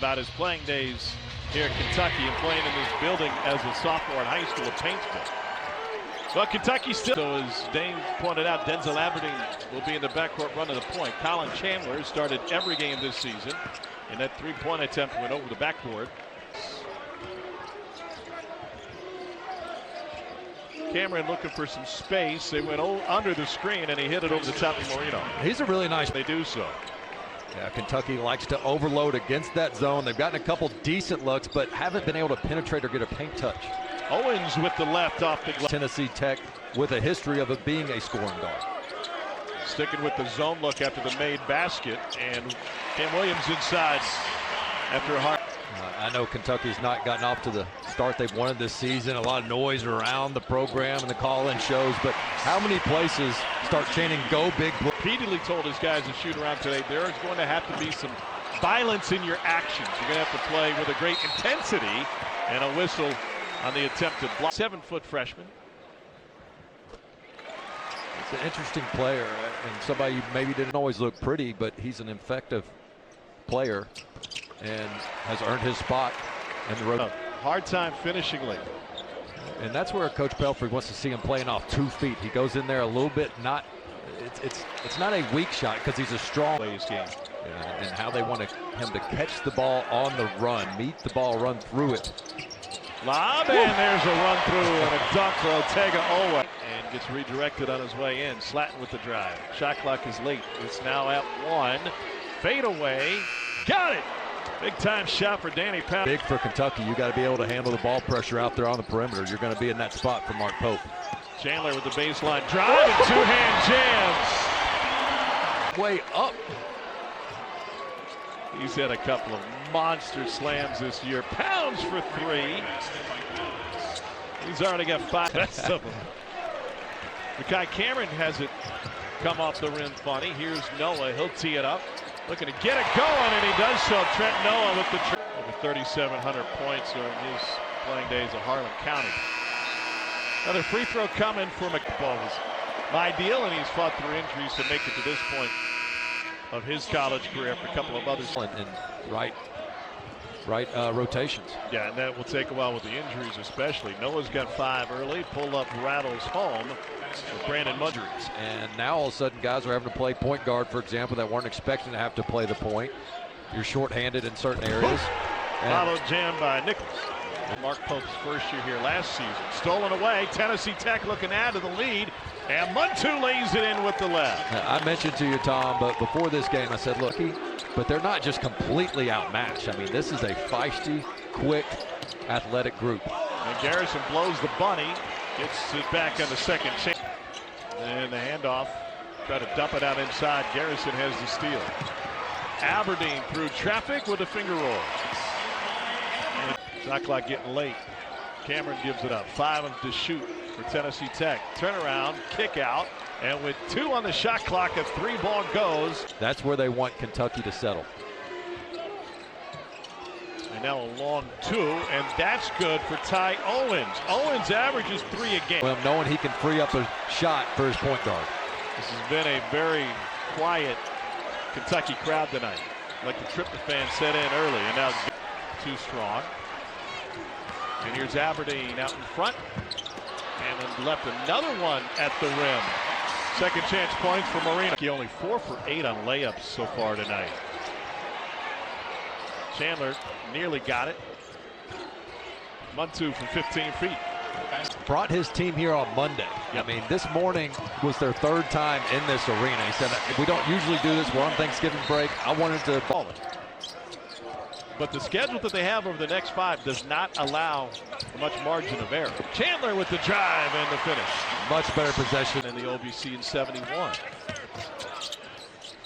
about his playing days here at Kentucky and playing in this building as a sophomore in high school at Paintsville. Well, Kentucky still, so as Dane pointed out, Denzel Aberdeen will be in the backcourt running the point. Colin Chandler started every game this season, and that three-point attempt went over the backboard. Cameron looking for some space. They went under the screen, and he hit it over the top of Marino. He's a really nice. They do so. Yeah, Kentucky likes to overload against that zone. They've gotten a couple decent looks, but haven't been able to penetrate or get a paint touch. Owens with the left off the glass. Tennessee Tech with a history of it being a scoring guard. Sticking with the zone look after the made basket, and Cam Williams inside after a hard. I know Kentucky's not gotten off to the start they've wanted this season. A lot of noise around the program and the call-in shows, but how many places start chanting "Go Big Blue"? Repeatedly told his guys to shoot around today. There is going to have to be some violence in your actions. You're going to have to play with a great intensity, and a whistle on the attempted block. 7-foot freshman. It's an interesting player and somebody you maybe didn't always look pretty, but he's an effective player and has earned his spot in the road. Hard time finishing late. And that's where Coach Belfry wants to see him playing off 2 feet. He goes in there a little bit, not it's not a weak shot because he's a strong plays game. And how they want him to catch the ball on the run, meet the ball, run through it. Lob, and there's a run through and a dunk for Ortega-Owen. And gets redirected on his way in. Slatton with the drive. Shot clock is late. It's now at 1. Fade away. Got it. Big time shot for Danny Powell. Big for Kentucky. You got to be able to handle the ball pressure out there on the perimeter. You're going to be in that spot for Mark Pope. Chandler with the baseline drive and two-hand jams. Way up. He's had a couple of monster slams this year. Pounds for 3. He's already got 5 of them. Makai Cameron has it come off the rim funny. Here's Noah. He'll tee it up. Looking to get it going, and he does so. Trent Noah with the over 3,700 points during his playing days at Harlan County. Another free throw coming for McBall was my deal, and he's fought through injuries to make it to this point of his college career after a couple of others. And right rotations. Yeah, and that will take a while with the injuries especially. Noah's got 5 early. Pull up rattles home with Brandon Mudries. And now all of a sudden guys are having to play point guard, for example, that weren't expecting to have to play the point. You're shorthanded in certain areas. Followed jam by Nichols. Mark Pope's first year here last season. Stolen away. Tennessee Tech looking to add to the lead. And Muntu lays it in with the left. I mentioned to you, Tom, but before this game I said, look, but they're not just completely outmatched. I mean, this is a feisty, quick, athletic group. And Garrison blows the bunny. Gets it back on the second chance. And the handoff. Try to dump it out inside. Garrison has the steal. Aberdeen through traffic with a finger roll. And shot clock getting late. Cameron gives it up. 5 to shoot for Tennessee Tech. Turnaround, kick out, and with 2 on the shot clock, a 3-ball goes. That's where they want Kentucky to settle. And now a long 2, and that's good for Ty Owens. Owens averages 3 a game. Well, knowing he can free up a shot for his point guard. This has been a very quiet Kentucky crowd tonight. Like the tryptophan set in early, and now it's too strong. And here's Aberdeen out in front. And then left another one at the rim. Second chance points for Marino. He only 4 for 8 on layups so far tonight. Chandler nearly got it. Muntu from 15 feet. Brought his team here on Monday. Yep. I mean, this morning was their 3rd time in this arena. He said, we don't usually do this. We're on Thanksgiving break. I wanted to ball it. But the schedule that they have over the next 5 does not allow much margin of error. Chandler with the drive and the finish. Much better possession in the OBC in 71.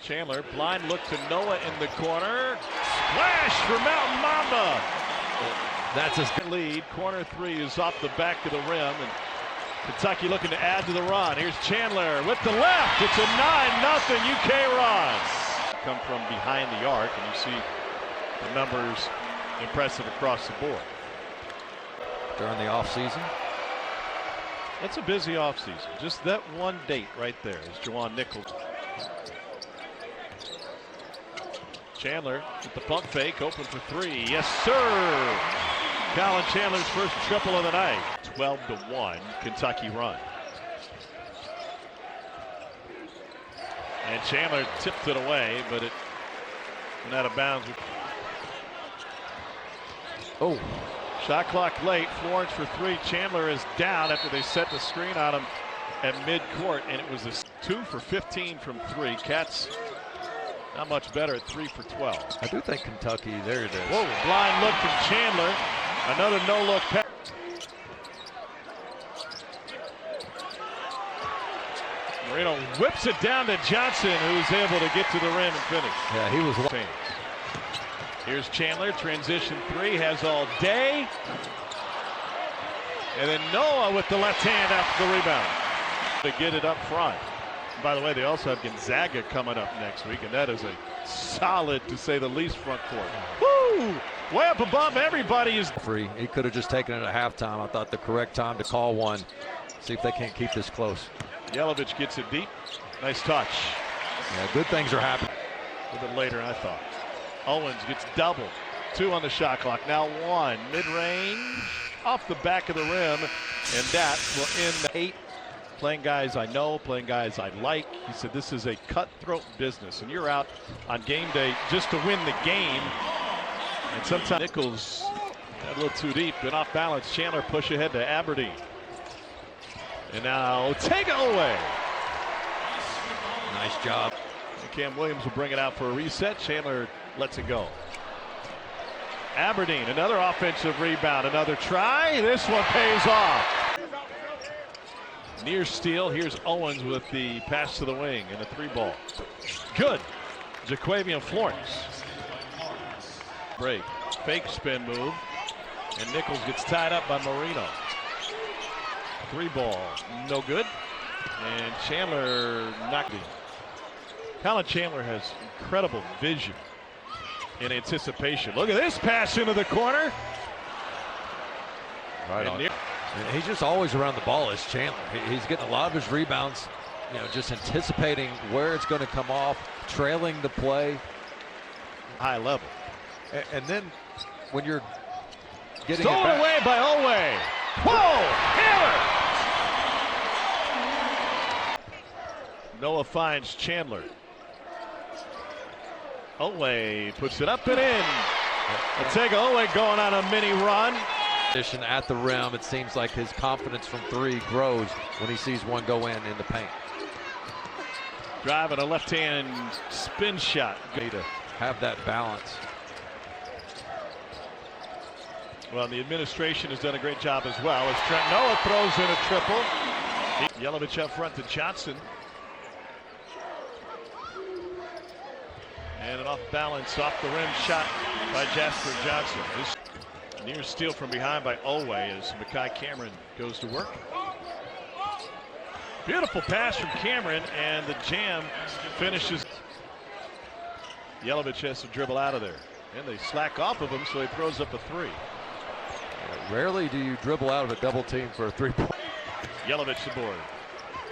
Chandler, blind look to Noah in the corner. Splash for Mountain Mamba. That's his lead. Corner 3 is off the back of the rim, and Kentucky looking to add to the run. Here's Chandler with the left. It's a 9-0 UK run. Come from behind the arc, and you see the numbers impressive across the board. During the offseason. It's a busy offseason. Just that one date right there is Juwan Nichols. Chandler with the pump fake, open for three. Yes, sir. Colin Chandler's first triple of the night. 12-1, Kentucky run. And Chandler tipped it away, but it went out of bounds. Oh. Shot clock late. Florence for three. Chandler is down after they set the screen on him at midcourt, and it was a 2 for 15 from three. Cats not much better at 3 for 12. I do think Kentucky, there it is. Whoa, blind look from Chandler. Another no-look pass. Marino whips it down to Johnson, who's able to get to the rim and finish. Yeah, he was. Here's Chandler, transition three, has all day. And then Noah with the left hand after the rebound to get it up front. By the way, they also have Gonzaga coming up next week, and that is a solid, to say the least, front court. Woo! Way up above everybody is free. He could have just taken it at halftime. I thought the correct time to call one. See if they can't keep this close. Yelovich gets it deep. Nice touch. Yeah, good things are happening. A little bit later, I thought. Owens gets doubled. 2 on the shot clock. Now 1. Mid-range. Off the back of the rim. And that will end 8. Playing guys I know, playing guys I like. He said this is a cutthroat business, and you're out on game day just to win the game. And sometimes Nichols got a little too deep, been off balance. Chandler push ahead to Aberdeen. And now take it away. Nice job. And Cam Williams will bring it out for a reset. Chandler lets it go. Aberdeen, another offensive rebound, another try. This one pays off. Near steal. Here's Owens with the pass to the wing and a 3-ball. Good. Jaquavian Florence. Break. Fake spin move. And Nichols gets tied up by Marino. 3-ball. No good. And Chandler knocked it. Colin Chandler has incredible vision and anticipation. Look at this pass into the corner. Right on. He's just always around the ball as Chandler. He's getting a lot of his rebounds, you know, just anticipating where it's going to come off, trailing the play. High level. And then when you're getting stolen it back, away by Oway. Whoa! Hammer! Noah finds Chandler. Oway puts it up and in. Ortega Oway going on a mini run. At the rim, it seems like his confidence from three grows when he sees one go in the paint. Driving a left-hand spin shot. To have that balance. Well, the administration has done a great job as well as Trent Noah throws in a triple. Yelovich up front to Johnson. And an off-balance, off-the-rim shot by Jasper Johnson. This near steal from behind by Oway as Makai Cameron goes to work. Beautiful pass from Cameron, and the jam finishes. Yelovich has to dribble out of there, and they slack off of him, so he throws up a 3. Rarely do you dribble out of a double team for a 3-point. Yelovich the board.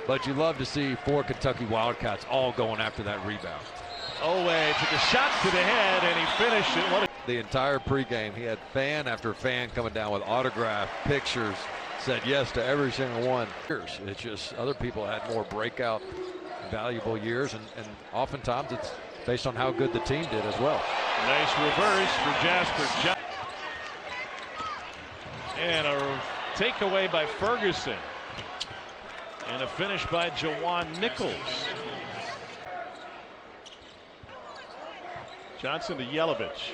But you love to see 4 Kentucky Wildcats all going after that rebound. Oway took a shot to the head, and he finished it. The entire pregame, he had fan after fan coming down with autograph pictures, said yes to every single one. It's just other people had more breakout valuable years, and oftentimes it's based on how good the team did as well. Nice reverse for Jasper Johnson. And a takeaway by Ferguson. And a finish by Jawan Nichols. Johnson to Yelovich.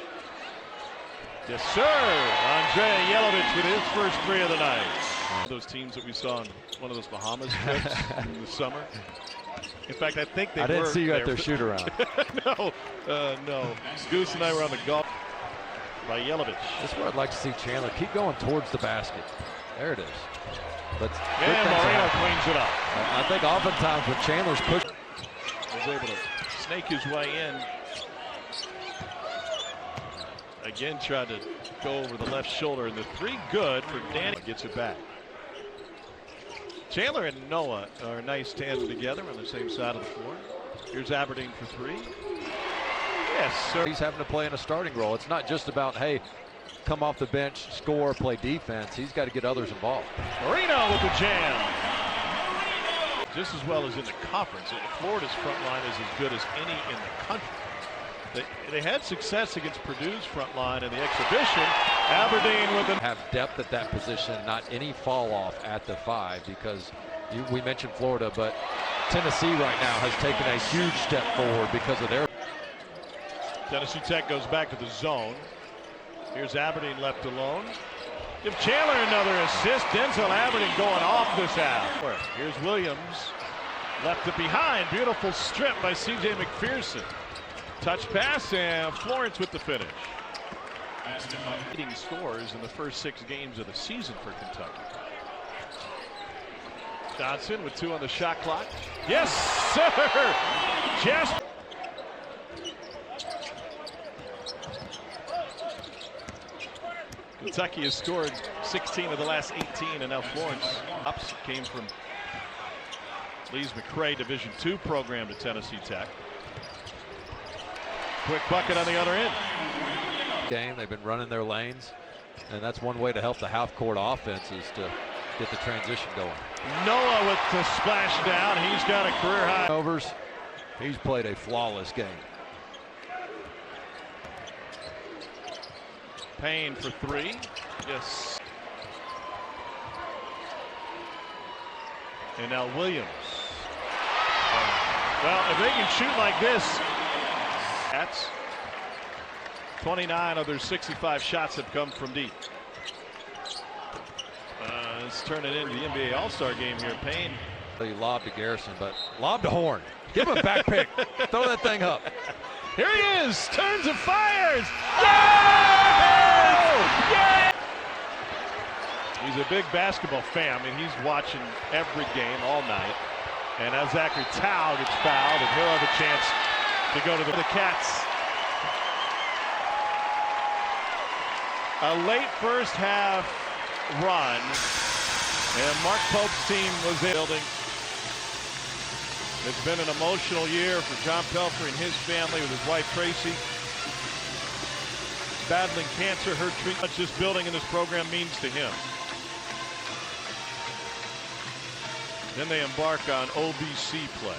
Yes, sir. Andre Yelovich with his first 3 of the night. Those teams that we saw in one of those Bahamas trips in the summer. In fact, I think they were. I didn't see you there. at their shoot around. No. Goose and I were on the golf by Yelovich. This is where I'd like to see Chandler keep going towards the basket. There it is. But and Marino cleans it up. I think oftentimes when Chandler's pushed, was able to snake his way in. Again, tried to go over the left shoulder, and the 3 good for Danny. Gets it back. Chandler and Noah are nice tandem together on the same side of the floor. Here's Aberdeen for 3. Yes, sir. He's having to play in a starting role. It's not just about, hey, come off the bench, score, play defense. He's got to get others involved. Marino with the jam. Just as well as in the conference. Florida's front line is as good as any in the country. They had success against Purdue's front line in the exhibition. Aberdeen with Have depth at that position, not any fall off at the 5, because we mentioned Florida, but Tennessee right now has taken a huge step forward because of their. Tennessee Tech goes back to the zone. Here's Aberdeen left alone. Give Chandler another assist. Denzel Aberdeen going off this half. Here's Williams. Left it behind. Beautiful strip by C.J. McPherson. Touch pass, and Florence with the finish. Leading scores in the first 6 games of the season for Kentucky. Johnson with 2 on the shot clock. Yes, sir! Jasper. Kentucky has scored 16 of the last 18, and now Florence ups came from Lee's McRae Division II program to Tennessee Tech. Quick bucket on the other end. Game, they've been running their lanes, and that's one way to help the half-court offense is to get the transition going. Noah with the splash down. He's got a career high. Overs. He's played a flawless game. Payne for 3. Yes. And now Williams. Well, if they can shoot like this, that's 29 of their 65 shots have come from deep. Let's turn it into the NBA All-Star game here. Payne. He lobbed to Garrison, but lobbed to Horn. Give him a back pick. Throw that thing up. Here he is. Turns and fires. Yeah! Yeah! He's a big basketball fan. I mean, he's watching every game all night. And now Zachary Tao gets fouled, and he'll have a chance to go to the Cats. A late first half run, and Mark Pope's team was in the building. It's been an emotional year for John Pelfrey and his family with his wife Tracy. Battling cancer, her treatment, much this building and this program means to him. Then they embark on OBC play.